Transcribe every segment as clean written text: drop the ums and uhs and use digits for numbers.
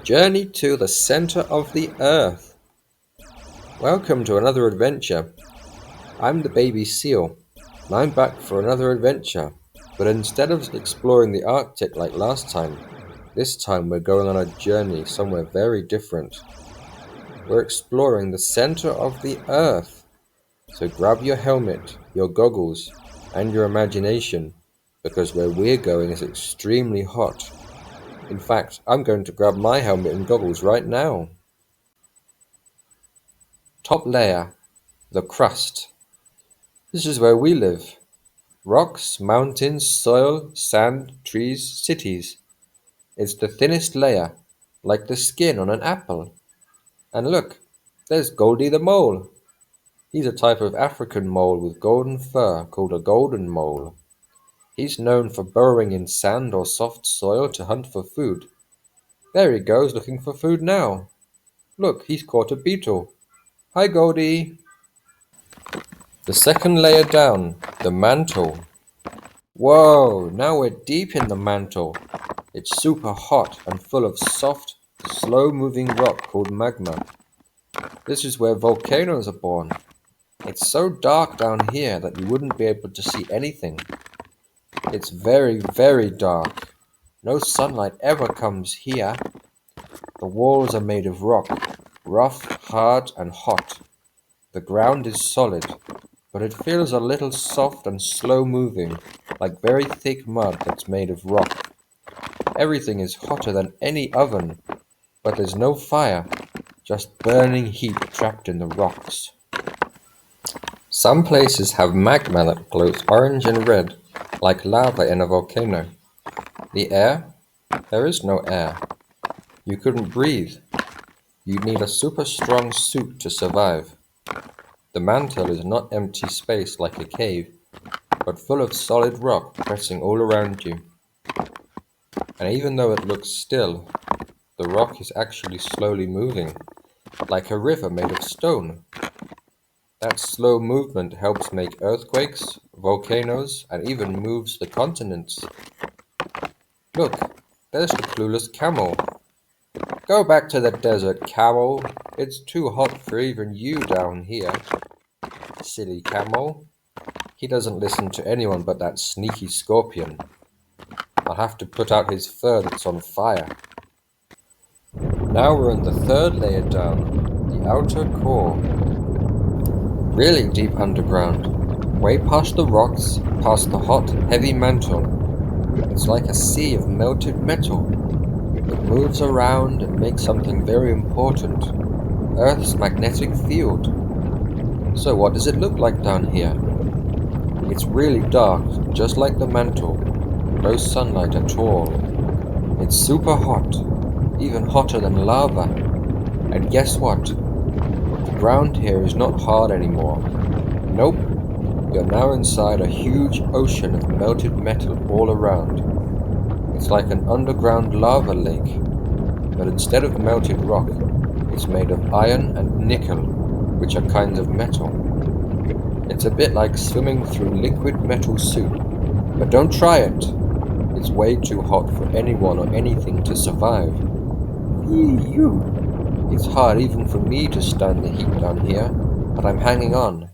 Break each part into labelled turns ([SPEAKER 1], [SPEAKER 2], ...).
[SPEAKER 1] Journey to the center of the earth. Welcome to another adventure. I'm the baby seal, and I'm back for another adventure. But instead of exploring the Arctic like last time, this time we're going on a journey somewhere very different. We're exploring the center of the earth. So grab your helmet, your goggles, and your imagination, because where we're going is extremely hot. In fact, I'm going to grab my helmet and goggles right now. Top layer, the crust. This is where we live. Rocks, mountains, soil, sand, trees, cities. It's the thinnest layer, like the skin on an apple. And look, there's Goldy the Mole. He's a type of African mole with golden fur called a golden mole. He's known for burrowing in sand or soft soil to hunt for food. There he goes looking for food now. Look, he's caught a beetle. Hi, Goldy. The second layer down, the mantle. Whoa, now we're deep in the mantle. It's super hot and full of soft, slow-moving rock called magma. This is where volcanoes are born. It's so dark down here that you wouldn't be able to see anything. It's very, very dark. No sunlight ever comes here. The walls are made of rock, rough, hard, and hot. The ground is solid, but it feels a little soft and slow-moving, like very thick mud that's made of rock. Everything is hotter than any oven, but there's no fire, just burning heat trapped in the rocks. Some places have magma that glows orange and red, like lava in a volcano. The air? There is no air. You couldn't breathe. You'd need a super strong suit to survive. The mantle is not empty space like a cave, but full of solid rock pressing all around you. And even though it looks still, the rock is actually slowly moving, like a river made of stone. That slow movement helps make earthquakes, volcanoes, and even moves the continents. Look, there's the clueless camel. Go back to the desert, camel. It's too hot for even you down here. Silly camel. He doesn't listen to anyone but that sneaky scorpion. I'll have to put out his fur that's on fire. Now we're in the third layer down, the outer core. Really deep underground, way past the rocks, past the hot, heavy mantle. It's like a sea of melted metal. It moves around and makes something very important, Earth's magnetic field. So what does it look like down here? It's really dark, just like the mantle. No sunlight at all. It's super hot, even hotter than lava. And guess what? The ground here is not hard anymore. Nope. You're now inside a huge ocean of melted metal all around. It's like an underground lava lake, but instead of melted rock, it's made of iron and nickel, which are kinds of metal. It's a bit like swimming through liquid metal soup, but don't try it. It's way too hot for anyone or anything to survive. It's hard even for me to stand the heat down here, but I'm hanging on.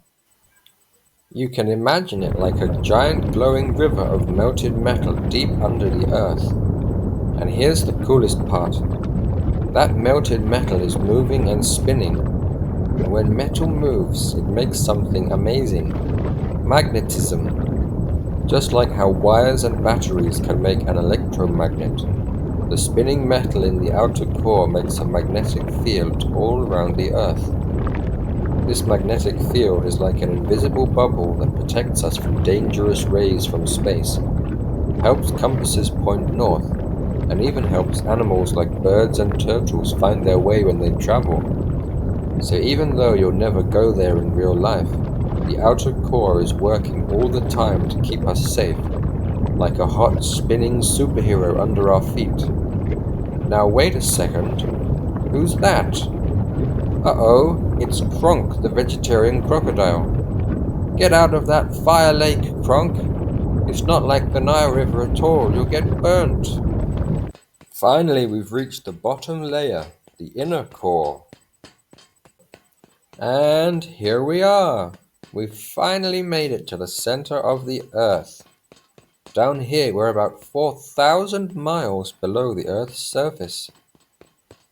[SPEAKER 1] You can imagine it like a giant glowing river of melted metal deep under the earth. And here's the coolest part. That melted metal is moving and spinning. And when metal moves, it makes something amazing. Magnetism. Just like how wires and batteries can make an electromagnet. The spinning metal in the outer core makes a magnetic field all around the Earth. This magnetic field is like an invisible bubble that protects us from dangerous rays from space, helps compasses point north, and even helps animals like birds and turtles find their way when they travel. So even though you'll never go there in real life, the outer core is working all the time to keep us safe, like a hot, spinning superhero under our feet. Now wait a second. Who's that? Uh-oh, it's Kronk, the vegetarian crocodile. Get out of that fire lake, Kronk. It's not like the Nile River at all. You'll get burnt. Finally, we've reached the bottom layer, the inner core. And here we are. We've finally made it to the center of the Earth. Down here, we're about 4,000 miles below the Earth's surface.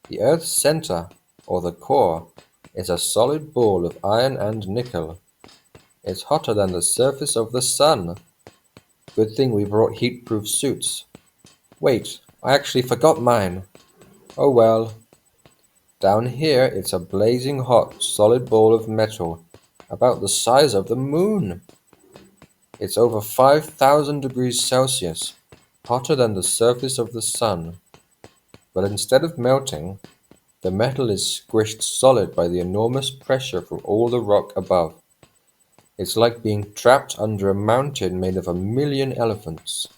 [SPEAKER 1] The Earth's center, or the core, is a solid ball of iron and nickel. It's hotter than the surface of the sun. Good thing we brought heat-proof suits. Wait, I actually forgot mine. Oh well. Down here, it's a blazing hot, solid ball of metal, about the size of the moon. It's over 5,000 degrees Celsius, hotter than the surface of the sun. But instead of melting, the metal is squished solid by the enormous pressure from all the rock above. It's like being trapped under a mountain made of 1,000,000 elephants.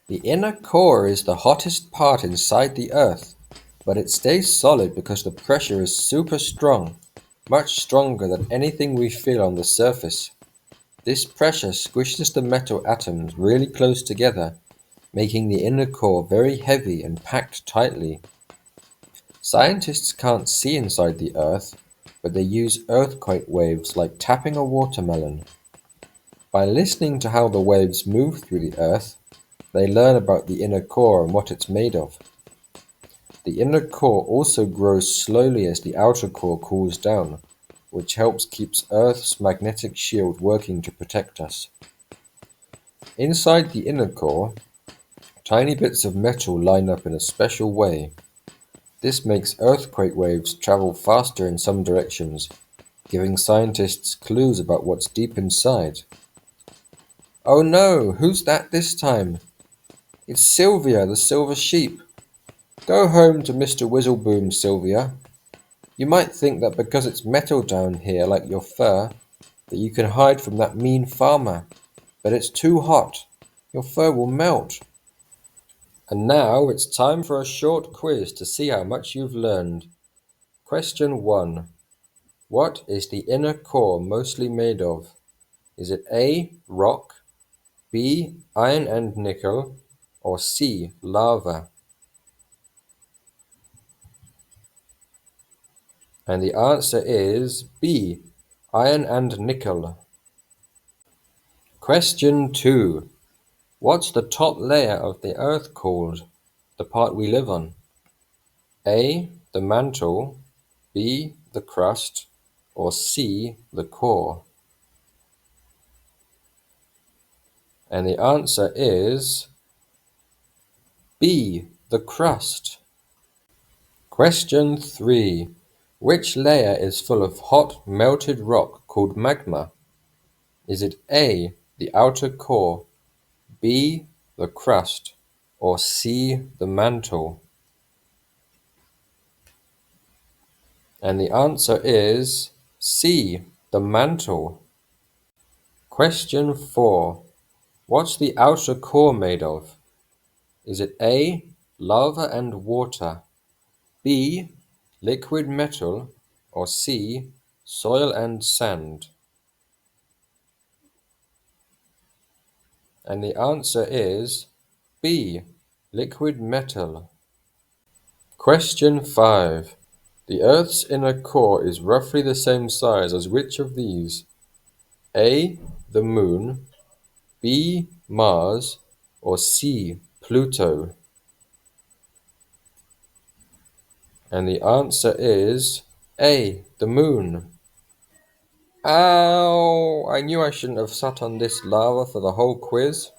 [SPEAKER 1] The inner core is the hottest part inside the Earth, but it stays solid because the pressure is super strong, much stronger than anything we feel on the surface. This pressure squishes the metal atoms really close together, making the inner core very heavy and packed tightly. Scientists can't see inside the Earth, but they use earthquake waves like tapping a watermelon. By listening to how the waves move through the Earth, they learn about the inner core and what it's made of. The inner core also grows slowly as the outer core cools down, which helps keep Earth's magnetic shield working to protect us. Inside the inner core, tiny bits of metal line up in a special way. This makes earthquake waves travel faster in some directions, giving scientists clues about what's deep inside. Oh no, who's that this time? It's Sylvia, the silver sheep. Go home to Mr. Whiztleboom, Sylvia. You might think that because it's metal down here, like your fur, that you can hide from that mean farmer, but it's too hot. Your fur will melt. And now it's time for a short quiz to see how much you've learned. Question 1. What is the inner core mostly made of? Is it A. Rock, B. Iron and nickel, or C. Lava? And the answer is B. Iron and nickel. Question 2. What's the top layer of the Earth called? The part we live on. A. The mantle, B. The crust, or C. The core? And the answer is B. The crust. Question 3. Which layer is full of hot, melted rock called magma? Is it A. The outer core, B. The crust, or C. The mantle? And the answer is C. The mantle. Question 4. What's the outer core made of? Is it A. Lava and water, B. Liquid metal, or C. Soil and sand? And the answer is B. Liquid metal. Question 5. The Earth's inner core is roughly the same size as which of these? A. The Moon, B. Mars, or C. Pluto? And the answer is A. The Moon. Ow! I knew I shouldn't have sat on this lava for the whole quiz.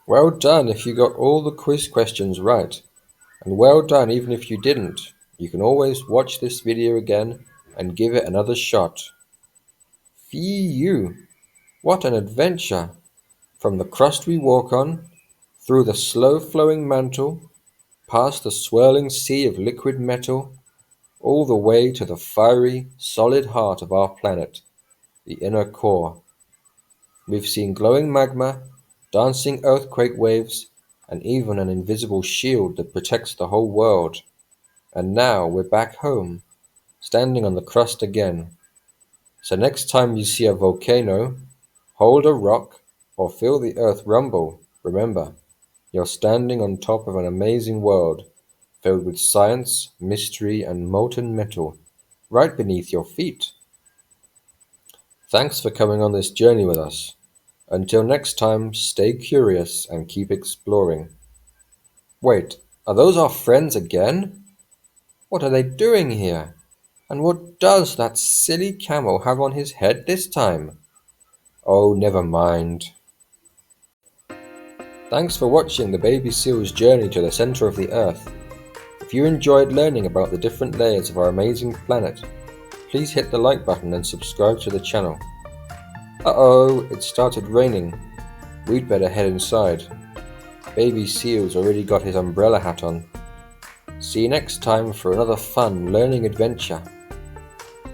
[SPEAKER 1] Well done if you got all the quiz questions right. And well done even if you didn't. You can always watch this video again and give it another shot. Phew! What an adventure! From the crust we walk on, through the slow-flowing mantle, past the swirling sea of liquid metal, all the way to the fiery, solid heart of our planet, the inner core. We've seen glowing magma, dancing earthquake waves, and even an invisible shield that protects the whole world. And now we're back home, standing on the crust again. So next time you see a volcano, hold a rock, or feel the earth rumble, remember, you're standing on top of an amazing world filled with science, mystery, and molten metal, right beneath your feet. Thanks for coming on this journey with us. Until next time, stay curious and keep exploring. Wait, are those our friends again? What are they doing here? And what does that silly camel have on his head this time? Oh, never mind. Thanks for watching the baby seal's journey to the center of the Earth. If you enjoyed learning about the different layers of our amazing planet, please hit the like button and subscribe to the channel. Uh-oh, it started raining. We'd better head inside. Baby Seal's already got his umbrella hat on. See you next time for another fun learning adventure.